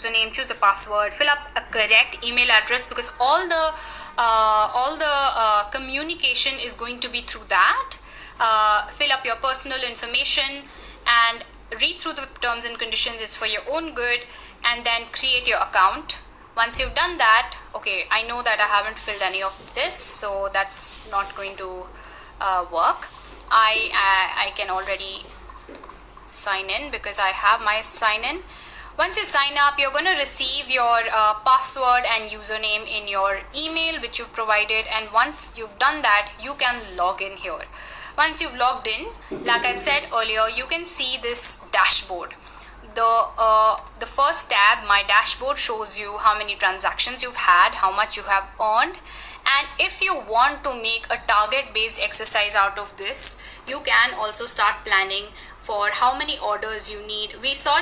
username, choose a password, fill up a correct email address, because all the communication is going to be through that. Fill up your personal information and read through the terms and conditions. It's for your own good. And then create your account. Once you've done that, okay, I know that I haven't filled any of this, so that's not going to work. I can already sign in because I have my sign in. Once you sign up, you're going to receive your password and username in your email which you've provided, and once you've done that, you can log in here. Once you've logged in, like I said earlier, you can see this dashboard. The first tab, my dashboard, shows you how many transactions you've had, how much you have earned, and if you want to make a target based exercise out of this, you can also start planning for how many orders you need. We saw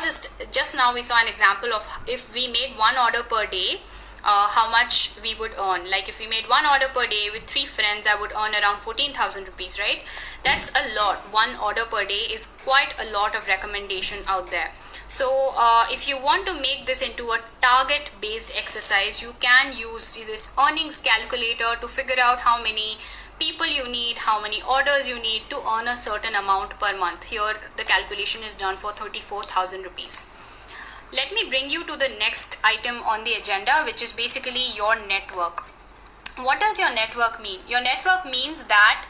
just now we saw an example of if we made one order per day, how much we would earn. Like if we made one order per day with 3 friends, I would earn around 14,000 rupees, right? That's a lot. One order per day is quite a lot of recommendation out there. So if you want to make this into a target based exercise, you can use this earnings calculator to figure out how many people you need, how many orders you need to earn a certain amount per month. Here the calculation is done for 34,000 rupees. Let me bring you to the next item on the agenda, which is basically your network. What does your network mean? Your network means that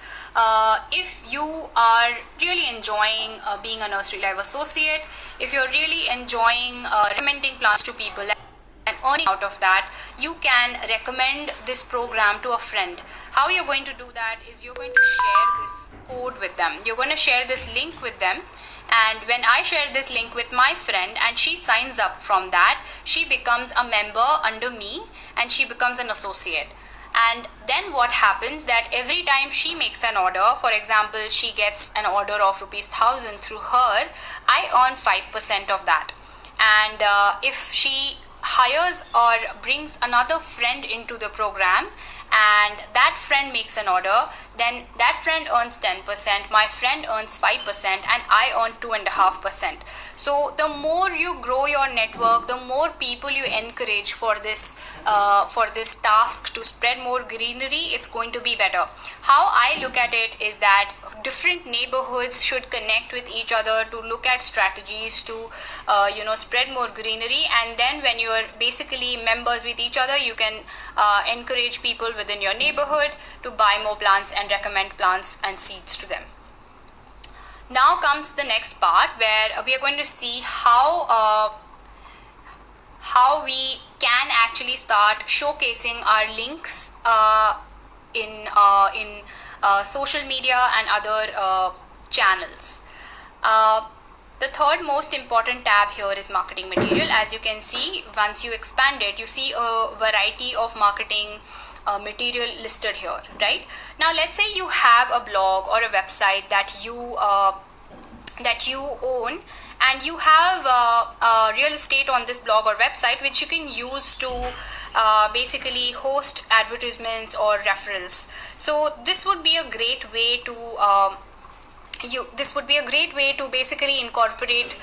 if you are really enjoying being a Nursery Live associate, if you're really enjoying recommending plants to people and earning out of that, you can recommend this program to a friend. How you're going to do that is you're going to share this code with them. You're going to share this link with them. And when I share this link with my friend and she signs up from that, she becomes a member under me and she becomes an associate. And then what happens that every time she makes an order, for example, she gets an order of ₹1,000 through her, I earn 5% of that. And if she hires or brings another friend into the program and that friend makes an order, then that friend earns 10%, my friend earns 5%, and I earn 2.5%. So the more you grow your network, the more people you encourage for this task to spread more greenery, it's going to be better. How I look at it is that different neighborhoods should connect with each other to look at strategies to spread more greenery, and then when you are basically members with each other, you can encourage people within your neighborhood to buy more plants and recommend plants and seeds to them. Now comes the next part where we are going to see how we can actually start showcasing our links in social media and other channels. The third most important tab here is marketing material. As you can see, once you expand it, you see a variety of marketing material listed here, right? Now let's say you have a blog or a website that you own, and you have real estate on this blog or website which you can use to basically host advertisements or referrals. So this would be a great way to basically incorporate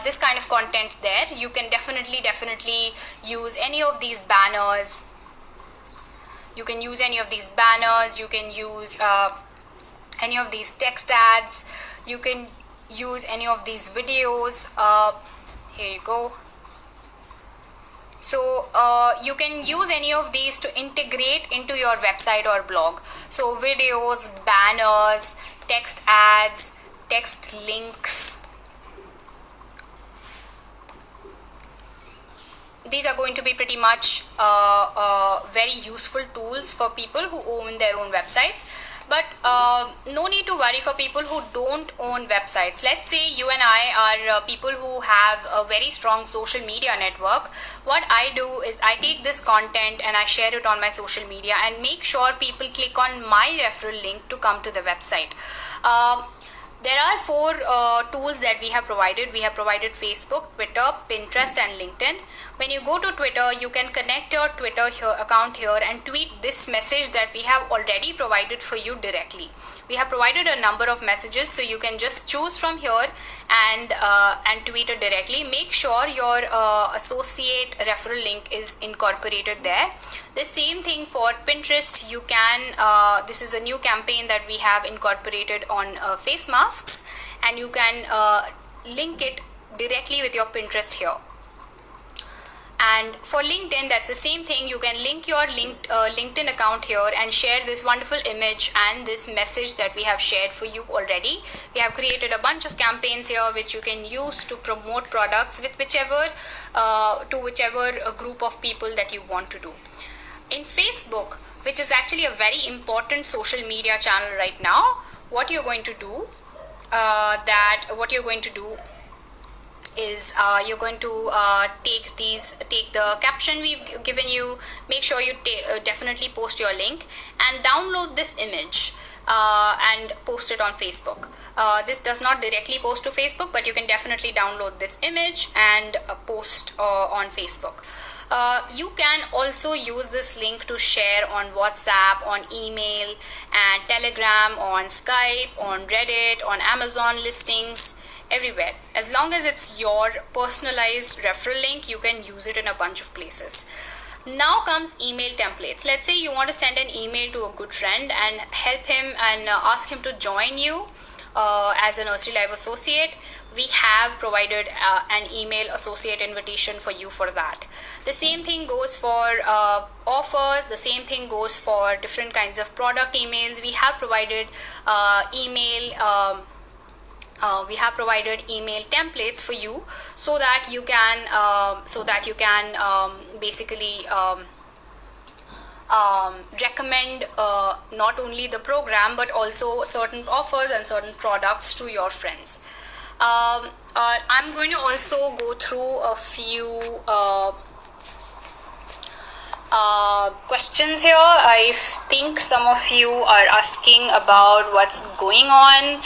this kind of content there. You can definitely use any of these banners. You can use any of these banners. You can use any of these text ads. You can use any of these videos. Here you go. So you can use any of these to integrate into your website or blog. So videos, banners, text ads, text links. These are going to be pretty much very useful tools for people who own their own websites. But no need to worry for people who don't own websites. Let's say you and I are people who have a very strong social media network. What I do is I take this content and I share it on my social media and make sure people click on my referral link to come to the website. There are 4 tools that we have provided. We have provided Facebook, Twitter, Pinterest and LinkedIn. When you go to Twitter, you can connect your Twitter account here and tweet this message that we have already provided for you directly. We have provided a number of messages, so you can just choose from here and tweet it directly. Make sure your associate referral link is incorporated there. The same thing for Pinterest. You can this is a new campaign that we have incorporated on face masks, and you can link it directly with your Pinterest here. And for LinkedIn, that's the same thing. You can link your LinkedIn account here and share this wonderful image and this message that we have shared for you already. We have created a bunch of campaigns here which you can use to promote products with whichever group of people that you want to do. In Facebook, which is actually a very important social media channel right now, what you're going to do is you're going to take the caption we've given you. Make sure you definitely post your link and download this image and post it on Facebook. This does not directly post to Facebook, but you can definitely download this image and post on Facebook. You can also use this link to share on WhatsApp, on email and Telegram, on Skype, on Reddit, on Amazon listings, everywhere. As long as it's your personalized referral link, you can use it in a bunch of places. Now comes email templates. Let's say you want to send an email to a good friend and help him and ask him to join you as a Nursery Live associate. We have provided an email associate invitation for you for that. The same thing goes for offers. The same thing goes for different kinds of product emails. We have provided email templates for you so that you can basically recommend not only the program but also certain offers and certain products to your friends. I'm going to also go through a few questions here. I think some of you are asking about what's going on.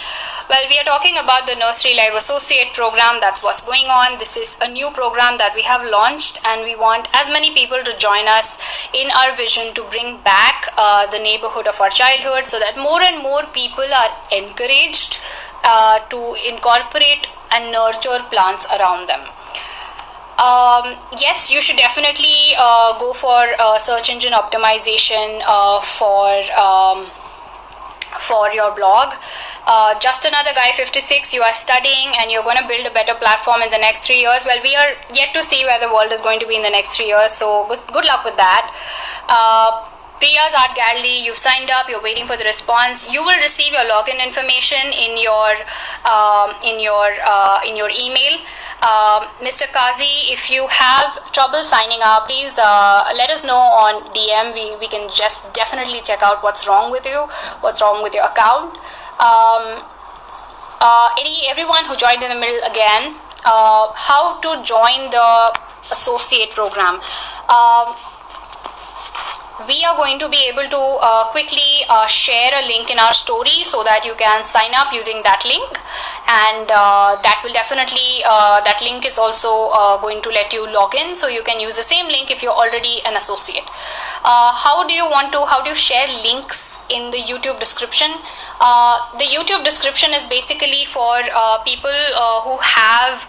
Well, we are talking about the Nursery Live Associate program. That's what's going on. This is a new program that we have launched, and we want as many people to join us in our vision to bring back the neighborhood of our childhood, so that more and more people are encouraged to incorporate and nurture plants around them. Yes, you should definitely go for search engine optimization for your blog. Just another guy 56, you are studying and you're going to build a better platform in the next 3 years. Well, we are yet to see where the world is going to be in the next 3 years, so good luck with that. Priya's Art Gallery, you've signed up, you're waiting for the response. You will receive your login information in your email. Mr. Kazi, if you have trouble signing up, please let us know on DM. We can just definitely check out what's wrong with you, what's wrong with your account. Everyone who joined in the middle again, how to join the associate program. We are going to be able to quickly share a link in our story so that you can sign up using that link, and that will definitely that link is also going to let you log in, so you can use the same link if you're already an associate. How do you share links in the YouTube description? The YouTube description is basically for people who have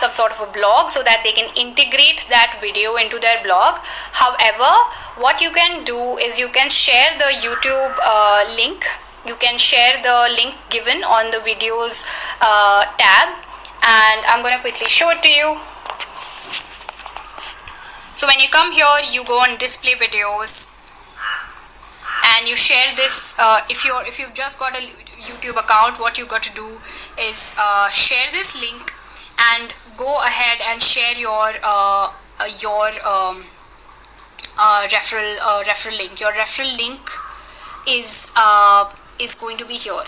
some sort of a blog, so that they can integrate that video into their blog. However, what you can do is you can share the YouTube link. You can share the link given on the videos tab, and I'm going to quickly show it to you. So when you come here, you go on display videos and you share this. If you've just got a YouTube account, what you got to do is share this link and go ahead and share your referral link. Your referral link is going to be here.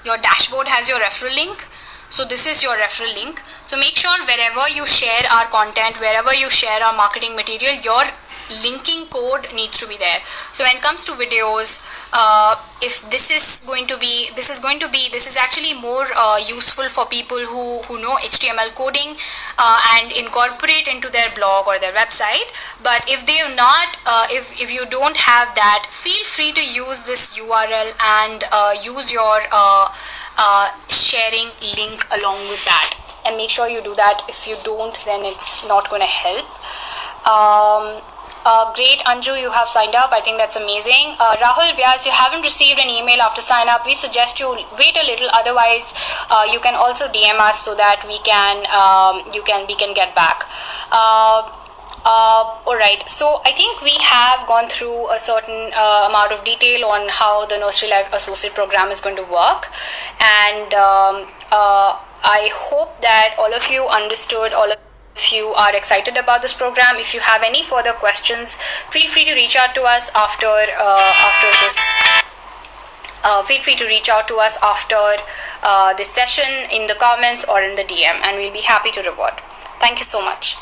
Your dashboard has your referral link. So this is your referral link. So make sure wherever you share our content, wherever you share our marketing material, your linking code needs to be there. So when it comes to videos, if this is actually more useful for people who know HTML coding and incorporate into their blog or their website. But if they are not, if you don't have that, feel free to use this URL and use your sharing link along with that, and make sure you do that. If you don't, then it's not going to help. Great, Anju, you have signed up. I think that's amazing. Rahul Vyas, you haven't received an email after sign up. We suggest you wait a little. Otherwise, you can also DM us so that we can get back. All right. So I think we have gone through a certain amount of detail on how the Nursery Life Associate Program is going to work, and I hope that all of you understood. If you are excited about this program, if you have any further questions, feel free to reach out to us after this. Feel free to reach out to us after this session in the comments or in the DM, and we'll be happy to revert. Thank you so much.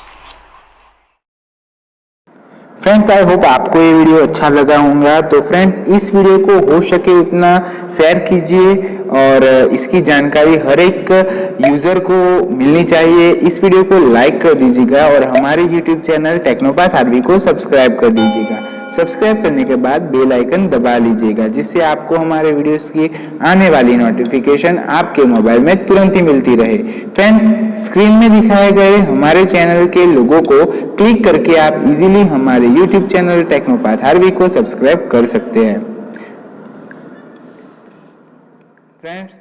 Friends, I hope आपको ये video अच्छा लगा होगा। तो friends, इस video को हो सके उतना शेयर कीजिए और इसकी जानकारी हर एक यूज़र को मिलनी चाहिए। इस वीडियो को लाइक कर दीजिएगा और हमारे यूट्यूब चैनल टेक्नोपाथ आरवी को सब्सक्राइब कर दीजिएगा। सब्सक्राइब करने के बाद बेल आइकन दबा लीजिएगा, जिससे आपको हमारे वीडियोस की आने वाली नोटिफिकेशन आपके मोबाइल में तुरंत ही मिलती रहे। फ्रेंड्स, स्क्रीन में दिखाए गए हमारे चैनल के लोगो को क्लिक करके आप इजीली हमारे यूट्यूब चैनल टेक्नोपाथ आरवी को सब्सक्राइब कर सकते हैं। फ्रेंड्स,